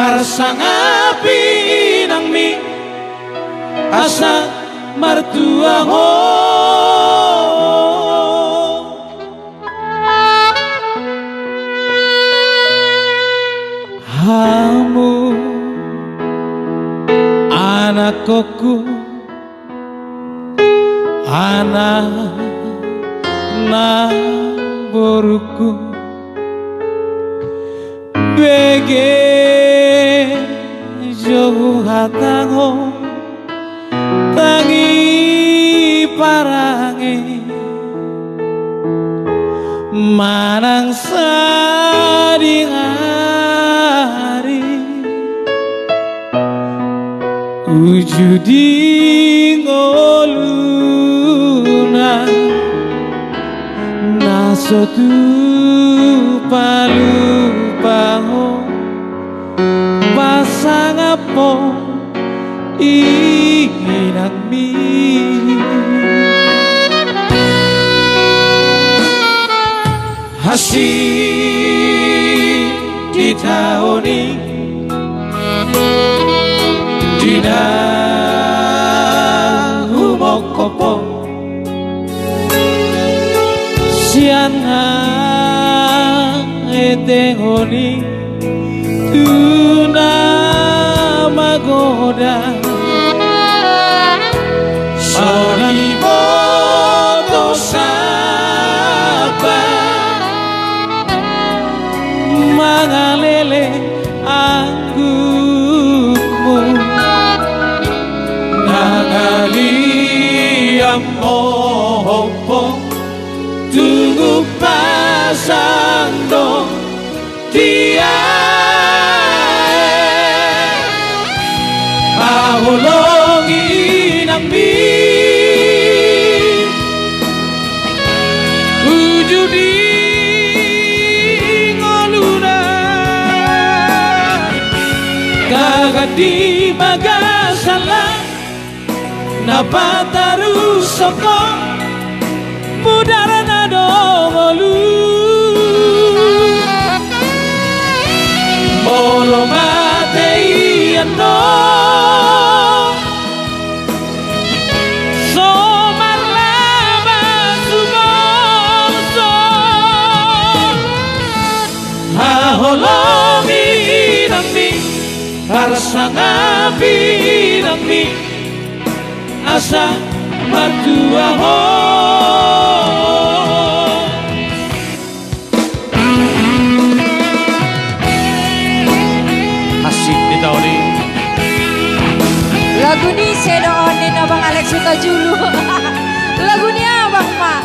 marsangapi nang mi asa martua ho hamu anakku anak boruku bege jogu hatango tangi parange manang sading hari ujudi ngoluna nasotu palupaho pasangapo inang mi hasi ditaoni dina humokopo siana etengoni tuna magoda sorry bodo sapa mangalele anggukmu nangali ampopo tunggu pasando dia ahulongi nambi ujudi ngoluna kagadi magasala napataru soko mudara nadongolu molo matei ando somarlaba sumoso haholongi nangmi harsangapi nangmi asa matua ho asik di tahun ini lagu ini saya doain Abang Alex suka julu lagu ini Abang Mak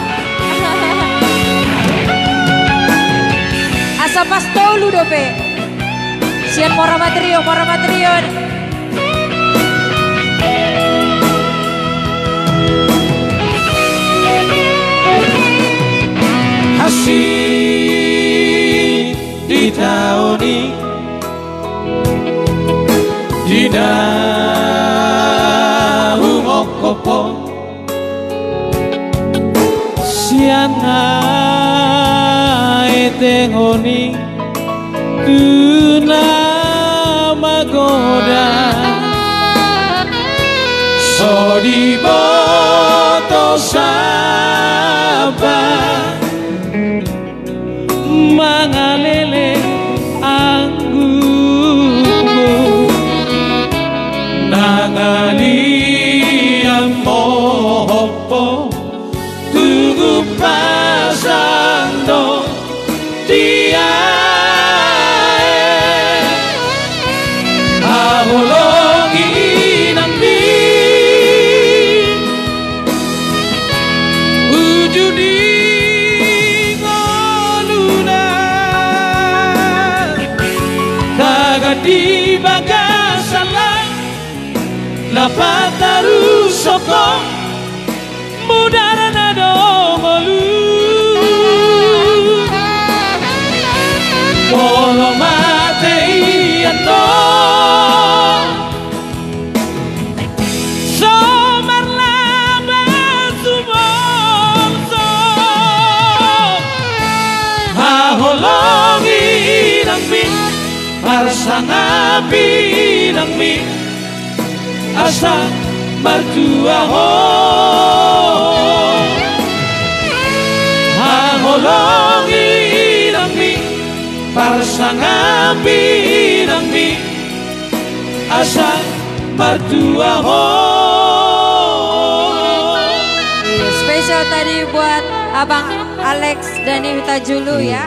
asa pas tolu dope sian mora matrio asik di tahun ini dina humokopo siana etengoni tuna magoda sodi boto saba mangalele anggukmu nangali ampopo tugu pasando dia ahulongi nambi ujudi ngoluna kagadi bagasala napataru soko mudara nadongolu molo matei ando somarlaba sumoso haholongi nangmi Parsangapi ng mi asa mertua ho Hangolongi ng mi Parsangapi ng mi asa mertua ho Spesial tadi buat Abang Alex Dani Huta Julu ya.